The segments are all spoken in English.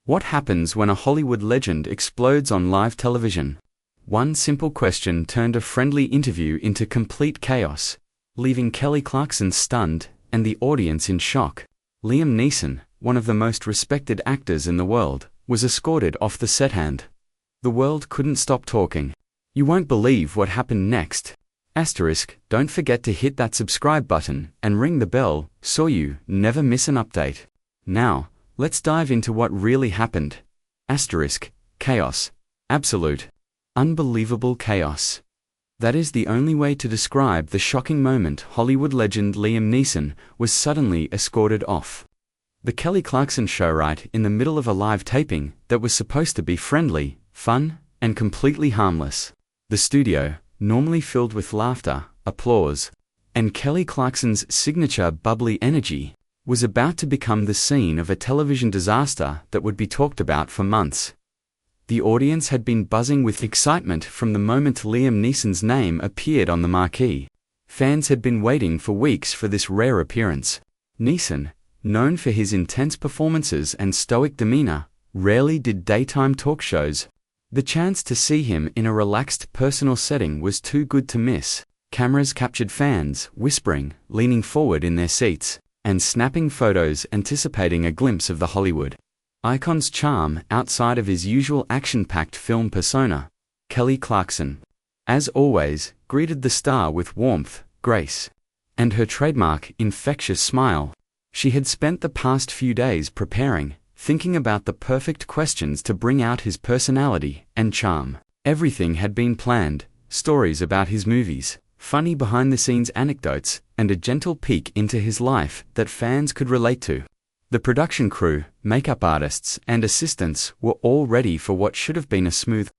What happens when a Hollywood legend explodes on live television? One simple question turned a friendly interview into complete chaos, leaving Kelly Clarkson stunned and the audience in shock. Liam Neeson, one of the most respected actors in the world, was escorted off the set and the world couldn't stop talking. You won't believe what happened next. Don't forget to hit that subscribe button and ring the bell so you never miss an update. Now, let's dive into what really happened. Chaos. Absolute, unbelievable chaos. That is the only way to describe the shocking moment Hollywood legend Liam Neeson was suddenly escorted off the Kelly Clarkson Show right in the middle of a live taping that was supposed to be friendly, fun, and completely harmless. The studio, normally filled with laughter, applause, and Kelly Clarkson's signature bubbly energy, was about to become the scene of a television disaster that would be talked about for months. The audience had been buzzing with excitement from the moment Liam Neeson's name appeared on the marquee. Fans had been waiting for weeks for this rare appearance. Neeson, known for his intense performances and stoic demeanor, rarely did daytime talk shows. The chance to see him in a relaxed personal setting was too good to miss. Cameras captured fans whispering, leaning forward in their seats, and snapping photos anticipating a glimpse of the Hollywood icon's charm outside of his usual action-packed film persona. Kelly Clarkson, as always, greeted the star with warmth, grace, and her trademark infectious smile. She had spent the past few days preparing, thinking about the perfect questions to bring out his personality and charm. Everything had been planned: stories about his movies, funny behind-the-scenes anecdotes, and a gentle peek into his life that fans could relate to. The production crew, makeup artists, and assistants were all ready for what should have been a smooth,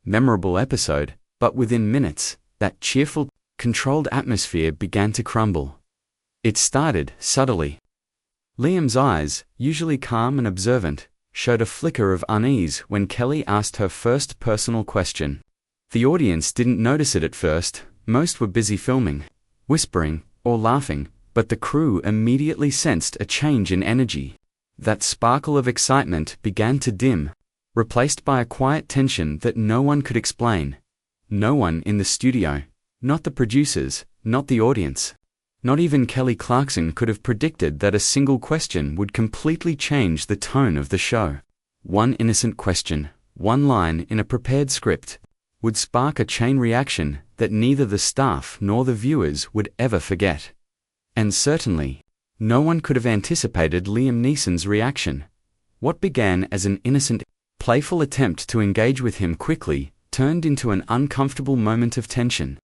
memorable episode, but within minutes, that cheerful, controlled atmosphere began to crumble. It started subtly. Liam's eyes, usually calm and observant, showed a flicker of unease when Kelly asked her first personal question. The audience didn't notice it at first. Most were busy filming, whispering, or laughing, but the crew immediately sensed a change in energy. That sparkle of excitement began to dim, replaced by a quiet tension that no one could explain. No one in the studio, not the producers, not the audience, not even Kelly Clarkson could have predicted that a single question would completely change the tone of the show. One innocent question, one line in a prepared script, would spark a chain reaction that neither the staff nor the viewers would ever forget. And certainly, no one could have anticipated Liam Neeson's reaction. What began as an innocent, playful attempt to engage with him quickly turned into an uncomfortable moment of tension.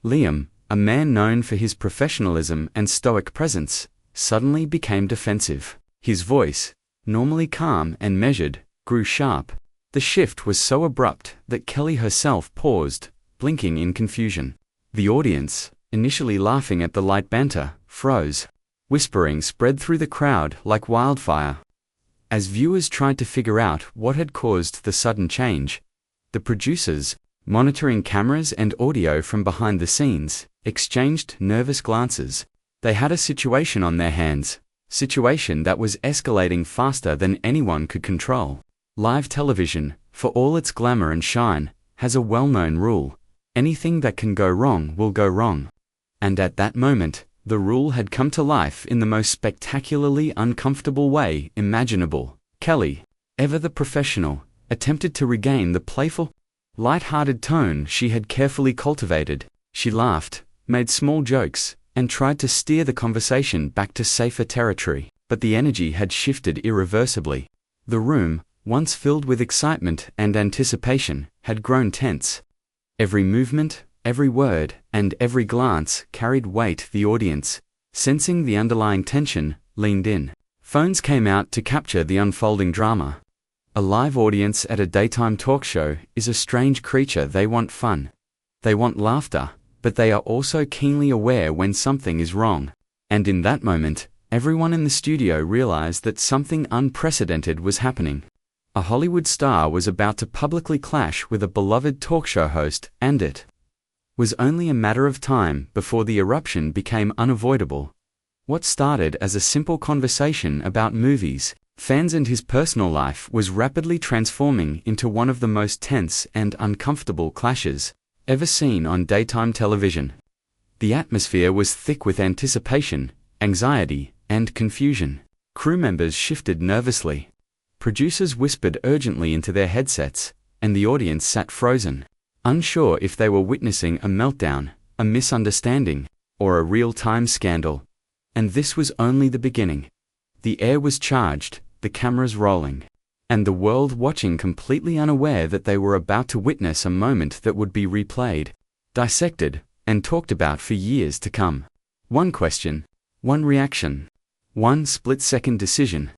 Liam, a man known for his professionalism and stoic presence, suddenly became defensive. His voice, normally calm and measured, grew sharp. The shift was so abrupt that Kelly herself paused, blinking in confusion. The audience, initially laughing at the light banter, froze. Whispering spread through the crowd like wildfire. As viewers tried to figure out what had caused the sudden change, the producers, monitoring cameras and audio from behind the scenes, exchanged nervous glances. They had a situation on their hands, situation that was escalating faster than anyone could control. Live television, for all its glamour and shine, has a well-known rule: anything that can go wrong will go wrong. And at that moment, the rule had come to life in the most spectacularly uncomfortable way imaginable. Kelly, ever the professional, attempted to regain the playful, light-hearted tone she had carefully cultivated. She laughed, made small jokes, and tried to steer the conversation back to safer territory, but the energy had shifted irreversibly. The room, once filled with excitement and anticipation, had grown tense. Every movement, every word, and every glance carried weight. The audience, sensing the underlying tension, leaned in. Phones came out to capture the unfolding drama. A live audience at a daytime talk show is a strange creature. They want fun. They want laughter, but they are also keenly aware when something is wrong. And in that moment, everyone in the studio realized that something unprecedented was happening. A Hollywood star was about to publicly clash with a beloved talk show host, and it was only a matter of time before the eruption became unavoidable. What started as a simple conversation about movies Fans and his personal life was rapidly transforming into one of the most tense and uncomfortable clashes ever seen on daytime television. The atmosphere was thick with anticipation, anxiety, and confusion. Crew members shifted nervously. Producers whispered urgently into their headsets, and the audience sat frozen, unsure if they were witnessing a meltdown, a misunderstanding, or a real-time scandal. And this was only the beginning. The air was charged, the cameras rolling, and the world watching completely unaware that they were about to witness a moment that would be replayed, dissected, and talked about for years to come. One question, one reaction, one split-second decision.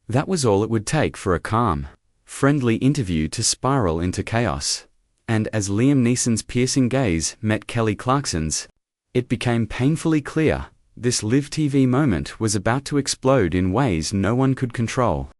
That was all it would take for a calm, friendly interview to spiral into chaos. And as Liam Neeson's piercing gaze met Kelly Clarkson's, it became painfully clear this live TV moment was about to explode in ways no one could control.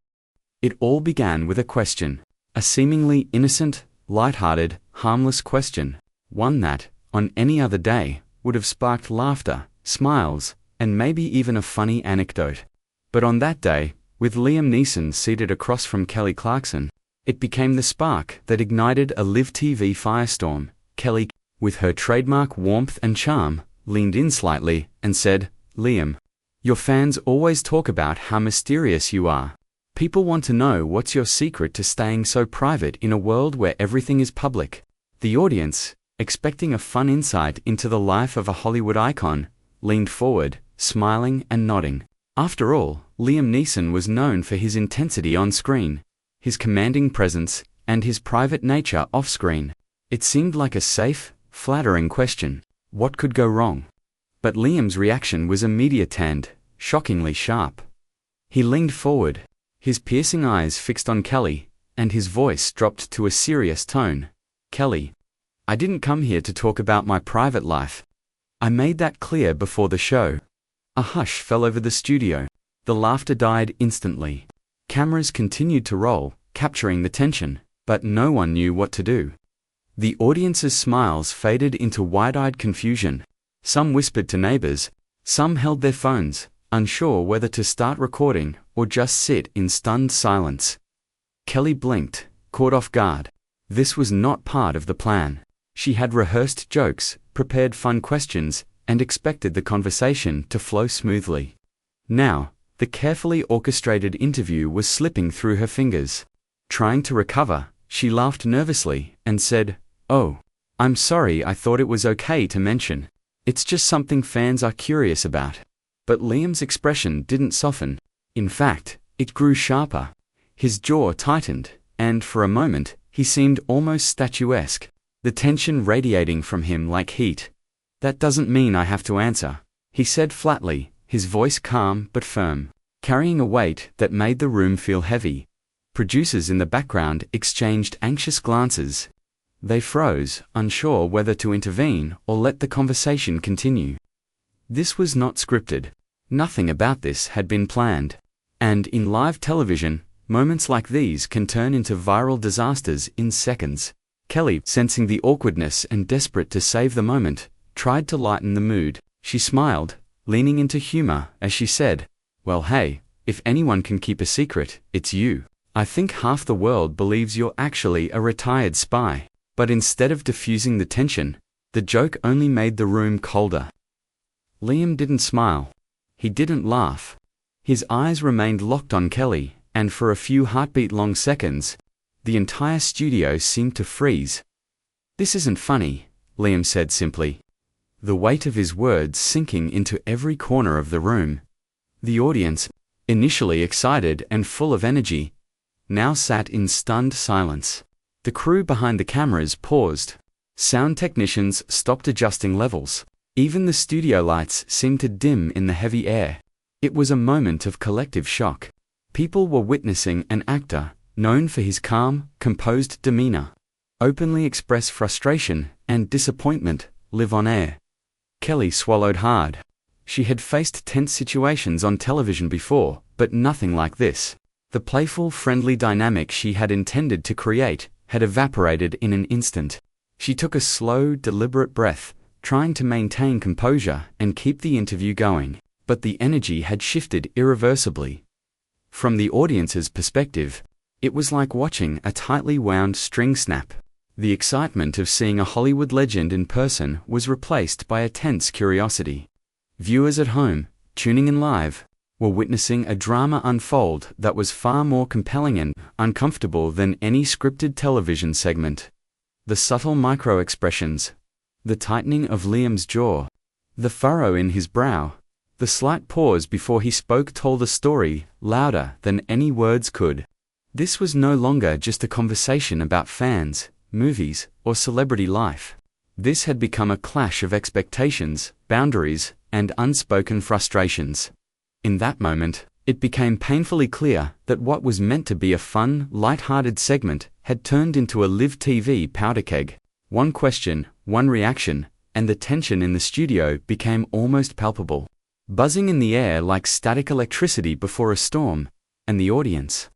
It all began with a question, a seemingly innocent, light-hearted, harmless question, one that, on any other day, would have sparked laughter, smiles, and maybe even a funny anecdote. But on that day, with Liam Neeson seated across from Kelly Clarkson, it became the spark that ignited a live TV firestorm. Kelly, with her trademark warmth and charm, leaned in slightly and said, "Liam, your fans always talk about how mysterious you are. People want to know what's your secret to staying so private in a world where everything is public." The audience, expecting a fun insight into the life of a Hollywood icon, leaned forward, smiling and nodding. After all, Liam Neeson was known for his intensity on screen, his commanding presence, and his private nature off-screen. It seemed like a safe, flattering question. What could go wrong? But Liam's reaction was immediate and, shockingly sharp. He leaned forward, his piercing eyes fixed on Kelly, and his voice dropped to a serious tone. "Kelly, I didn't come here to talk about my private life. I made that clear before the show." A hush fell over the studio. The laughter died instantly. Cameras continued to roll, capturing the tension, but no one knew what to do. The audience's smiles faded into wide-eyed confusion. Some whispered to neighbors, some held their phones, unsure whether to start recording or just sit in stunned silence. Kelly blinked, caught off guard. This was not part of the plan. She had rehearsed jokes, prepared fun questions, and expected the conversation to flow smoothly. Now, the carefully orchestrated interview was slipping through her fingers. Trying to recover, she laughed nervously and said, "Oh, I'm sorry, I thought it was okay to mention. It's just something fans are curious about." But Liam's expression didn't soften. In fact, it grew sharper. His jaw tightened, and for a moment, he seemed almost statuesque, the tension radiating from him like heat. "That doesn't mean I have to answer," he said flatly, his voice calm but firm, carrying a weight that made the room feel heavy. Producers in the background exchanged anxious glances. They froze, unsure whether to intervene or let the conversation continue. This was not scripted. Nothing about this had been planned. And in live television, moments like these can turn into viral disasters in seconds. Kelly, sensing the awkwardness and desperate to save the moment, tried to lighten the mood. She smiled, leaning into humor as she said, "Well, hey, if anyone can keep a secret, it's you. I think half the world believes you're actually a retired spy." But instead of diffusing the tension, the joke only made the room colder. Liam didn't smile. He didn't laugh. His eyes remained locked on Kelly, and for a few heartbeat-long seconds, the entire studio seemed to freeze. "This isn't funny," Liam said simply, the weight of his words sinking into every corner of the room. The audience, initially excited and full of energy, now sat in stunned silence. The crew behind the cameras paused. Sound technicians stopped adjusting levels. Even the studio lights seemed to dim in the heavy air. It was a moment of collective shock. People were witnessing an actor, known for his calm, composed demeanor, openly express frustration and disappointment, live on air. Kelly swallowed hard. She had faced tense situations on television before, but nothing like this. The playful, friendly dynamic she had intended to create had evaporated in an instant. She took a slow, deliberate breath, trying to maintain composure and keep the interview going, but the energy had shifted irreversibly. From the audience's perspective, it was like watching a tightly wound string snap. The excitement of seeing a Hollywood legend in person was replaced by a tense curiosity. Viewers at home, tuning in live, were witnessing a drama unfold that was far more compelling and uncomfortable than any scripted television segment. The subtle micro-expressions, the tightening of Liam's jaw, the furrow in his brow, the slight pause before he spoke told a story louder than any words could. This was no longer just a conversation about fans, movies, or celebrity life. This had become a clash of expectations, boundaries, and unspoken frustrations. In that moment, it became painfully clear that what was meant to be a fun, light-hearted segment had turned into a live TV powder keg. One question, one reaction, and the tension in the studio became almost palpable, buzzing in the air like static electricity before a storm, and the audience,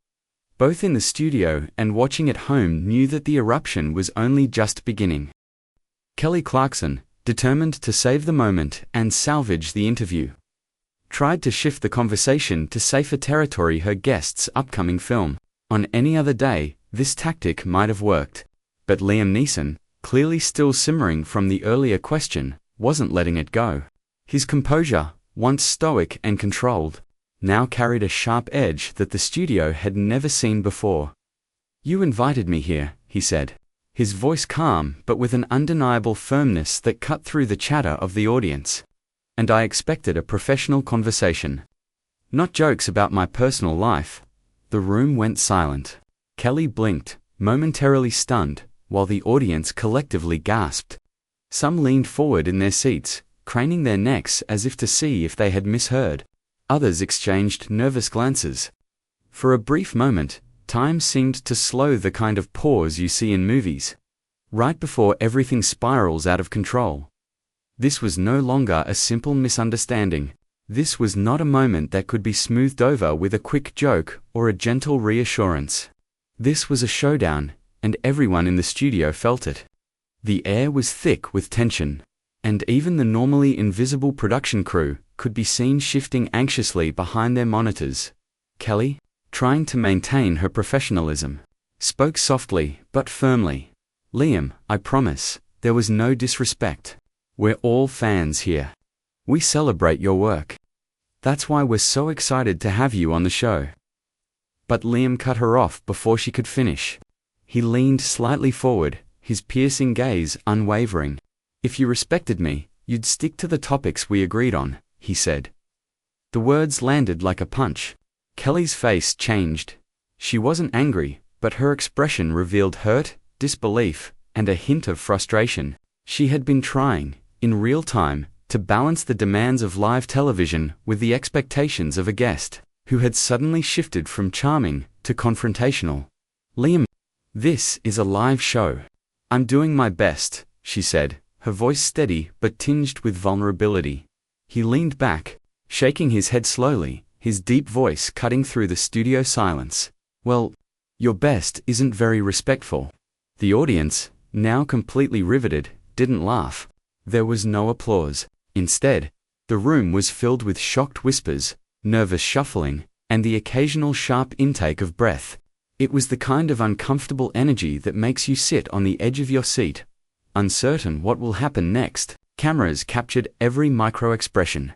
both in the studio and watching at home, knew that the eruption was only just beginning. Kelly Clarkson, determined to save the moment and salvage the interview, tried to shift the conversation to safer territory, her guest's upcoming film. On any other day, this tactic might have worked, but Liam Neeson, clearly still simmering from the earlier question, wasn't letting it go. His composure, once stoic and controlled, now carried a sharp edge that the studio had never seen before. "You invited me here," he said, his voice calm but with an undeniable firmness that cut through the chatter of the audience. "And I expected a professional conversation. Not jokes about my personal life." The room went silent. Kelly blinked, momentarily stunned, while the audience collectively gasped. Some leaned forward in their seats, craning their necks as if to see if they had misheard. Others exchanged nervous glances. For a brief moment, time seemed to slow, the kind of pause you see in movies, right before everything spirals out of control. This was no longer a simple misunderstanding. This was not a moment that could be smoothed over with a quick joke or a gentle reassurance. This was a showdown, and everyone in the studio felt it. The air was thick with tension, and even the normally invisible production crew could be seen shifting anxiously behind their monitors. Kelly, trying to maintain her professionalism, spoke softly but firmly. "Liam, I promise, there was no disrespect. We're all fans here. We celebrate your work. That's why we're so excited to have you on the show." But Liam cut her off before she could finish. He leaned slightly forward, his piercing gaze unwavering. "If you respected me, you'd stick to the topics we agreed on," he said. The words landed like a punch. Kelly's face changed. She wasn't angry, but her expression revealed hurt, disbelief, and a hint of frustration. She had been trying, in real time, to balance the demands of live television with the expectations of a guest who had suddenly shifted from charming to confrontational. "Liam, this is a live show. I'm doing my best," she said, her voice steady but tinged with vulnerability. He leaned back, shaking his head slowly, his deep voice cutting through the studio silence. "Well, your best isn't very respectful." The audience, now completely riveted, didn't laugh. There was no applause. Instead, the room was filled with shocked whispers, nervous shuffling, and the occasional sharp intake of breath. It was the kind of uncomfortable energy that makes you sit on the edge of your seat, uncertain what will happen next. Cameras captured every micro-expression.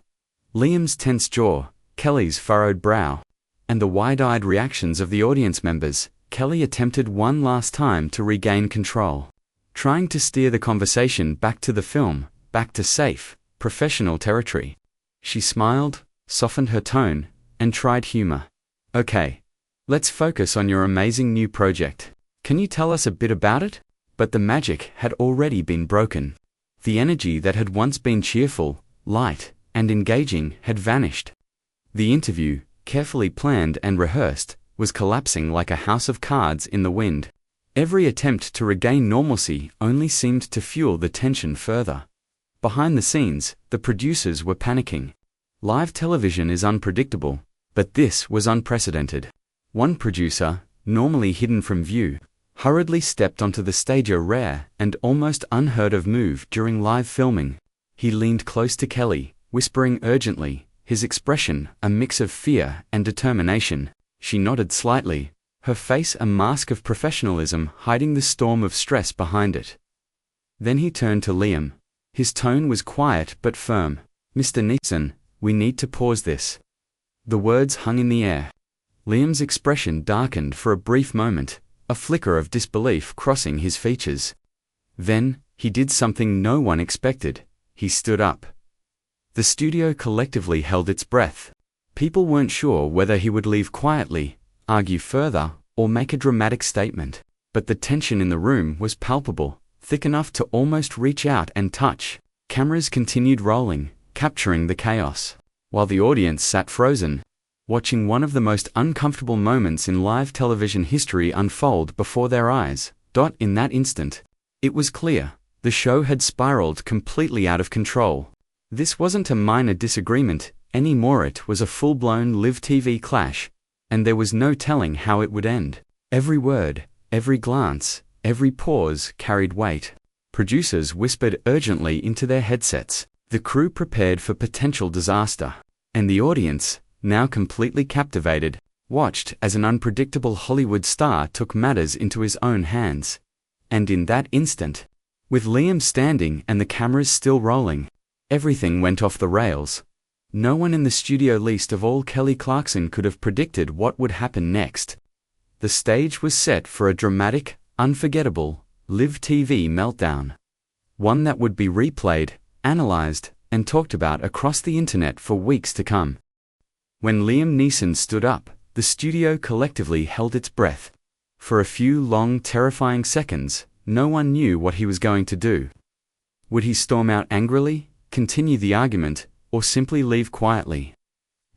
Liam's tense jaw, Kelly's furrowed brow, and the wide-eyed reactions of the audience members. Kelly attempted one last time to regain control, trying to steer the conversation back to the film, back to safe, professional territory. She smiled, softened her tone, and tried humor. "Okay, let's focus on your amazing new project. Can you tell us a bit about it?" But the magic had already been broken. The energy that had once been cheerful, light, and engaging had vanished. The interview, carefully planned and rehearsed, was collapsing like a house of cards in the wind. Every attempt to regain normalcy only seemed to fuel the tension further. Behind the scenes, the producers were panicking. Live television is unpredictable, but this was unprecedented. One producer, normally hidden from view, hurriedly stepped onto the stage, a rare and almost unheard of move during live filming. He leaned close to Kelly, whispering urgently, his expression a mix of fear and determination. She nodded slightly, her face a mask of professionalism hiding the storm of stress behind it. Then he turned to Liam. His tone was quiet but firm. "Mr. Neeson, we need to pause this." The words hung in the air. Liam's expression darkened for a brief moment, a flicker of disbelief crossing his features. Then, he did something no one expected. He stood up. The studio collectively held its breath. People weren't sure whether he would leave quietly, argue further, or make a dramatic statement. But the tension in the room was palpable, thick enough to almost reach out and touch. Cameras continued rolling, capturing the chaos, while the audience sat frozen, watching one of the most uncomfortable moments in live television history unfold before their eyes. In that instant, it was clear, the show had spiraled completely out of control. This wasn't a minor disagreement anymore, it was a full-blown live TV clash, and there was no telling how it would end. Every word, every glance, every pause carried weight. Producers whispered urgently into their headsets. The crew prepared for potential disaster. And the audience, now completely captivated, watched as an unpredictable Hollywood star took matters into his own hands. And in that instant, with Liam standing and the cameras still rolling, everything went off the rails. No one in the studio, least of all Kelly Clarkson, could have predicted what would happen next. The stage was set for a dramatic, unforgettable, live TV meltdown. One that would be replayed, analyzed, and talked about across the internet for weeks to come. When Liam Neeson stood up, the studio collectively held its breath. For a few long, terrifying seconds, no one knew what he was going to do. Would he storm out angrily, continue the argument, or simply leave quietly?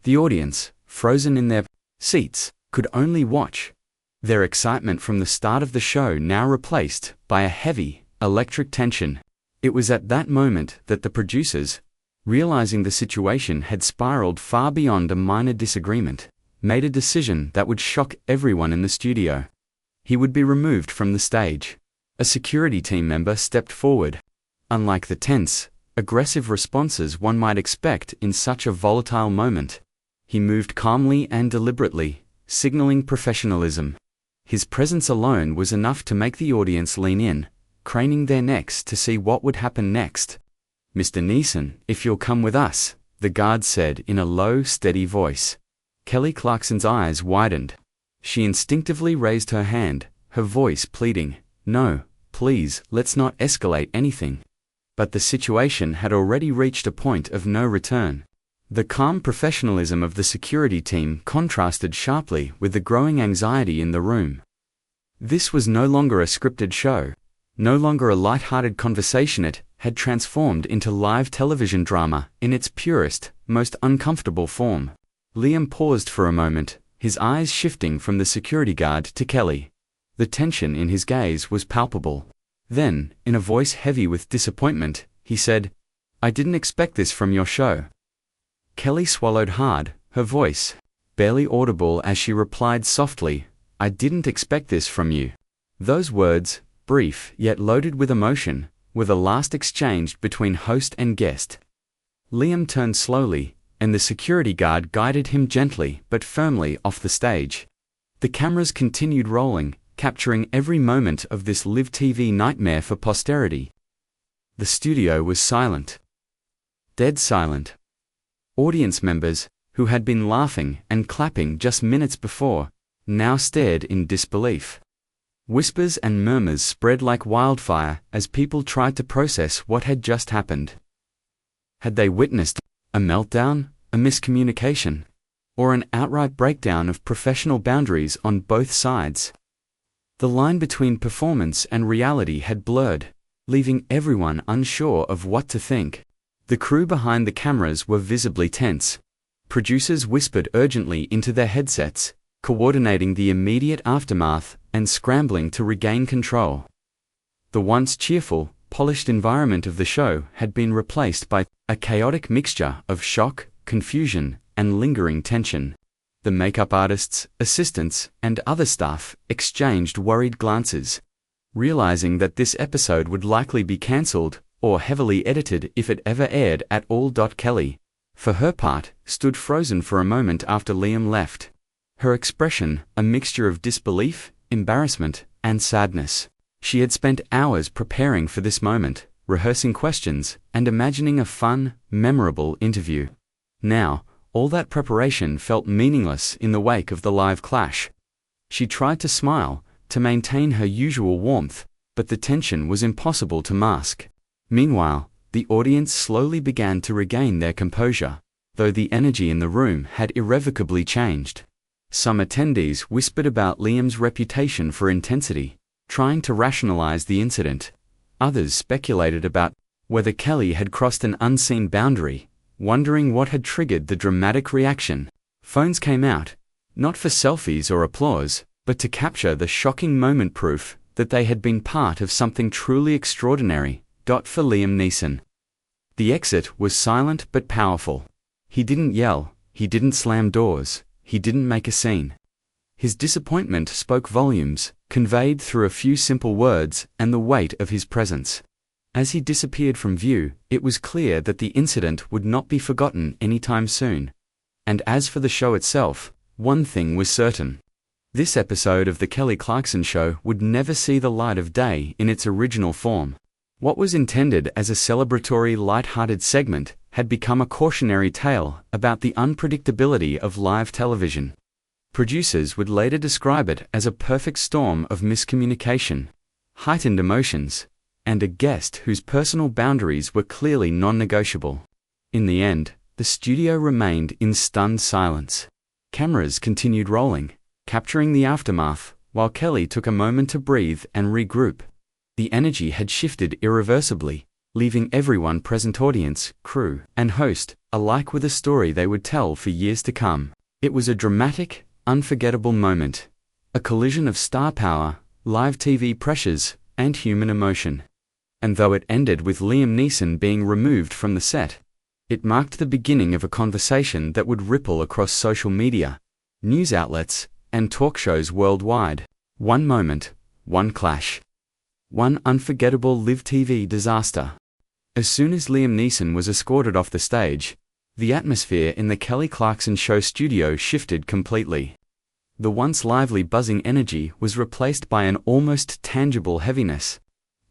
The audience, frozen in their seats, could only watch. Their excitement from the start of the show now replaced by a heavy, electric tension. It was at that moment that the producers, realizing the situation had spiraled far beyond a minor disagreement, made a decision that would shock everyone in the studio. He would be removed from the stage. A security team member stepped forward. Unlike the tense, aggressive responses one might expect in such a volatile moment, he moved calmly and deliberately, signaling professionalism. His presence alone was enough to make the audience lean in, craning their necks to see what would happen next. "Mr. Neeson, if you'll come with us," the guard said in a low, steady voice. Kelly Clarkson's eyes widened. She instinctively raised her hand, her voice pleading, "No, please, let's not escalate anything." But the situation had already reached a point of no return. The calm professionalism of the security team contrasted sharply with the growing anxiety in the room. This was no longer a scripted show, no longer a light-hearted conversation. It had transformed into live television drama in its purest, most uncomfortable form. Liam paused for a moment, his eyes shifting from the security guard to Kelly. The tension in his gaze was palpable. Then, in a voice heavy with disappointment, he said, "I didn't expect this from your show." Kelly swallowed hard, her voice barely audible as she replied softly, "I didn't expect this from you." Those words, brief yet loaded with emotion, were the last exchanged between host and guest. Liam turned slowly, and the security guard guided him gently but firmly off the stage. The cameras continued rolling, capturing every moment of this live TV nightmare for posterity. The studio was silent. Dead silent. Audience members, who had been laughing and clapping just minutes before, now stared in disbelief. Whispers and murmurs spread like wildfire as people tried to process what had just happened. Had they witnessed a meltdown, a miscommunication, or an outright breakdown of professional boundaries on both sides? The line between performance and reality had blurred, leaving everyone unsure of what to think. The crew behind the cameras were visibly tense. Producers whispered urgently into their headsets, coordinating the immediate aftermath and scrambling to regain control. The once cheerful, polished environment of the show had been replaced by a chaotic mixture of shock, confusion, and lingering tension. The makeup artists, assistants, and other staff exchanged worried glances, realizing that this episode would likely be cancelled or heavily edited if it ever aired at all. Kelly, for her part, stood frozen for a moment after Liam left. Her expression, a mixture of disbelief, embarrassment, and sadness. She had spent hours preparing for this moment, rehearsing questions, and imagining a fun, memorable interview. Now, all that preparation felt meaningless in the wake of the live clash. She tried to smile, to maintain her usual warmth, but the tension was impossible to mask. Meanwhile, the audience slowly began to regain their composure, though the energy in the room had irrevocably changed. Some attendees whispered about Liam's reputation for intensity, trying to rationalize the incident. Others speculated about whether Kelly had crossed an unseen boundary, wondering what had triggered the dramatic reaction. Phones came out, not for selfies or applause, but to capture the shocking moment, proof that they had been part of something truly extraordinary. For Liam Neeson, the exit was silent but powerful. He didn't yell, he didn't slam doors, he didn't make a scene. His disappointment spoke volumes, conveyed through a few simple words and the weight of his presence. As he disappeared from view, it was clear that the incident would not be forgotten anytime soon. And as for the show itself, one thing was certain. This episode of The Kelly Clarkson Show would never see the light of day in its original form. What was intended as a celebratory, light-hearted segment had become a cautionary tale about the unpredictability of live television. Producers would later describe it as a perfect storm of miscommunication, heightened emotions, and a guest whose personal boundaries were clearly non-negotiable. In the end, the studio remained in stunned silence. Cameras continued rolling, capturing the aftermath, while Kelly took a moment to breathe and regroup. The energy had shifted irreversibly, leaving everyone present, audience, crew, and host, alike with a story they would tell for years to come. It was a dramatic, unforgettable moment. A collision of star power, live TV pressures, and human emotion. And though it ended with Liam Neeson being removed from the set, it marked the beginning of a conversation that would ripple across social media, news outlets, and talk shows worldwide. One moment, one clash. One unforgettable live TV disaster. As soon as Liam Neeson was escorted off the stage, the atmosphere in the Kelly Clarkson Show studio shifted completely. The once lively, buzzing energy was replaced by an almost tangible heaviness.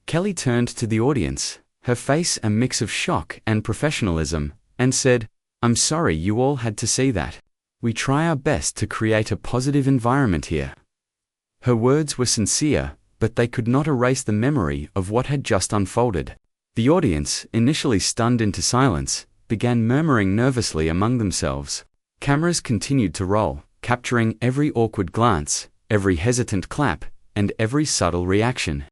Kelly turned to the audience, her face a mix of shock and professionalism, and said, "I'm sorry you all had to see that. We try our best to create a positive environment here." Her words were sincere, but they could not erase the memory of what had just unfolded. The audience, initially stunned into silence, began murmuring nervously among themselves. Cameras continued to roll, capturing every awkward glance, every hesitant clap, and every subtle reaction.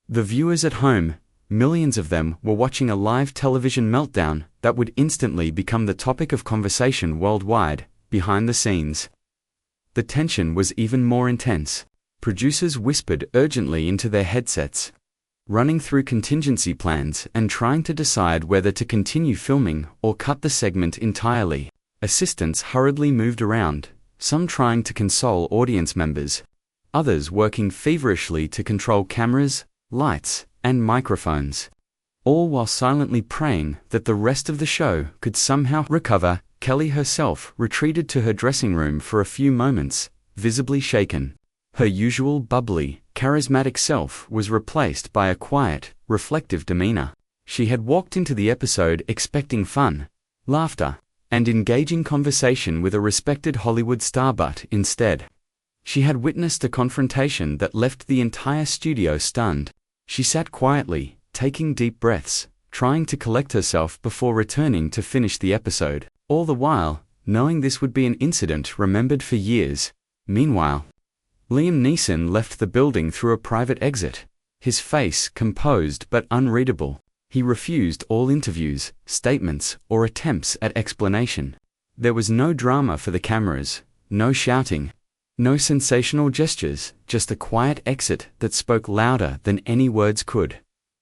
The viewers at home, millions of them, were watching a live television meltdown that would instantly become the topic of conversation worldwide, behind the scenes. The tension was even more intense. Producers whispered urgently into their headsets, running through contingency plans and trying to decide whether to continue filming or cut the segment entirely. Assistants hurriedly moved around, some trying to console audience members, others working feverishly to control cameras, lights, and microphones, all while silently praying that the rest of the show could somehow recover. Kelly herself retreated to her dressing room for a few moments, visibly shaken. Her usual bubbly, charismatic self was replaced by a quiet, reflective demeanor. She had walked into the episode expecting fun, laughter, and engaging conversation with a respected Hollywood star, but instead, she had witnessed a confrontation that left the entire studio stunned. She sat quietly, taking deep breaths, trying to collect herself before returning to finish the episode, all the while knowing this would be an incident remembered for years. Meanwhile, Liam Neeson left the building through a private exit, his face composed but unreadable. He refused all interviews, statements, or attempts at explanation. There was no drama for the cameras, no shouting, no sensational gestures, just a quiet exit that spoke louder than any words could.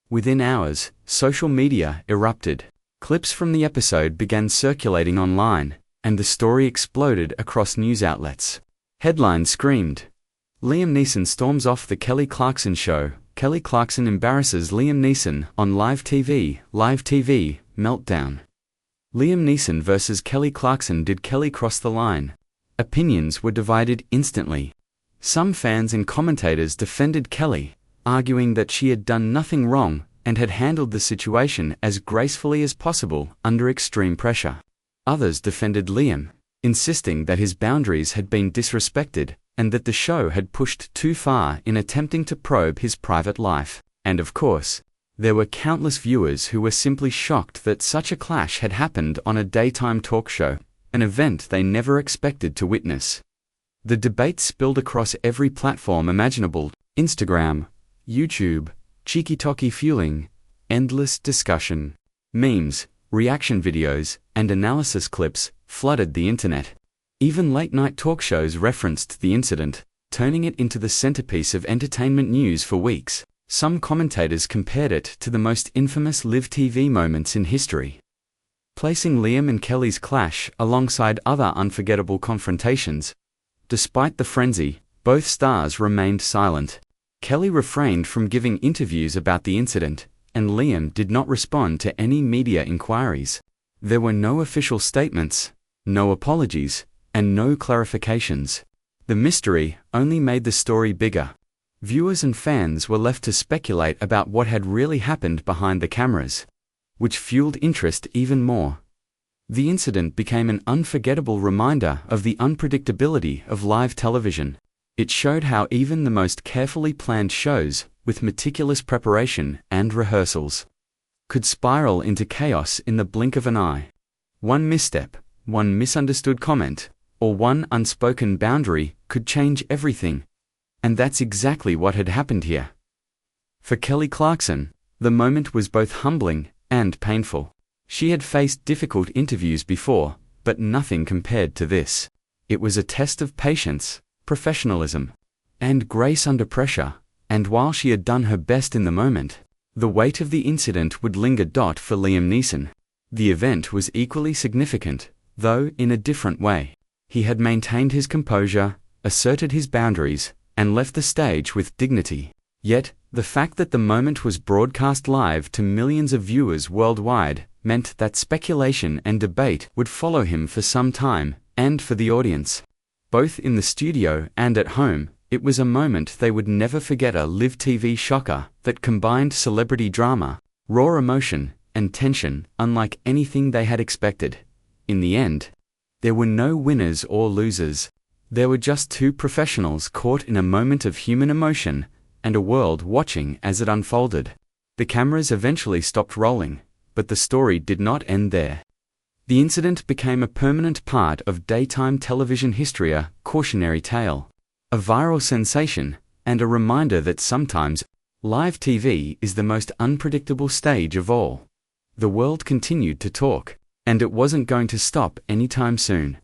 Within hours, social media erupted. Clips from the episode began circulating online, and the story exploded across news outlets. Headlines screamed, "Liam Neeson storms off the Kelly Clarkson Show. Kelly Clarkson embarrasses Liam Neeson on live TV, meltdown. Liam Neeson versus Kelly Clarkson. Did Kelly cross the line?" Opinions were divided instantly. Some fans and commentators defended Kelly, arguing that she had done nothing wrong and had handled the situation as gracefully as possible under extreme pressure. Others defended Liam, insisting that his boundaries had been disrespected and that the show had pushed too far in attempting to probe his private life. And of course, there were countless viewers who were simply shocked that such a clash had happened on a daytime talk show, an event they never expected to witness. The debate spilled across every platform imaginable: Instagram, YouTube, cheeky-talky, fueling endless discussion. Memes, reaction videos, and analysis clips flooded the internet. Even late-night talk shows referenced the incident, turning it into the centerpiece of entertainment news for weeks. Some commentators compared it to the most infamous live TV moments in history, placing Liam and Kelly's clash alongside other unforgettable confrontations. Despite the frenzy, both stars remained silent. Kelly refrained from giving interviews about the incident, and Liam did not respond to any media inquiries. There were no official statements, no apologies, and no clarifications. The mystery only made the story bigger. Viewers and fans were left to speculate about what had really happened behind the cameras, which fueled interest even more. The incident became an unforgettable reminder of the unpredictability of live television. It showed how even the most carefully planned shows, with meticulous preparation and rehearsals, could spiral into chaos in the blink of an eye. One misstep, one misunderstood comment, or one unspoken boundary could change everything. And that's exactly what had happened here. For Kelly Clarkson, the moment was both humbling and painful. She had faced difficult interviews before, but nothing compared to this. It was a test of patience, professionalism, and grace under pressure, and while she had done her best in the moment, the weight of the incident would linger. For Liam Neeson, the event was equally significant, though in a different way. He had maintained his composure, asserted his boundaries, and left the stage with dignity. Yet, the fact that the moment was broadcast live to millions of viewers worldwide meant that speculation and debate would follow him for some time, and for the audience, both in the studio and at home, it was a moment they would never forget. A live TV shocker that combined celebrity drama, raw emotion, and tension unlike anything they had expected. In the end, there were no winners or losers. There were just two professionals caught in a moment of human emotion, and a world watching as it unfolded. The cameras eventually stopped rolling, but the story did not end there. The incident became a permanent part of daytime television history, a cautionary tale, a viral sensation, and a reminder that sometimes live TV is the most unpredictable stage of all. The world continued to talk, and it wasn't going to stop anytime soon.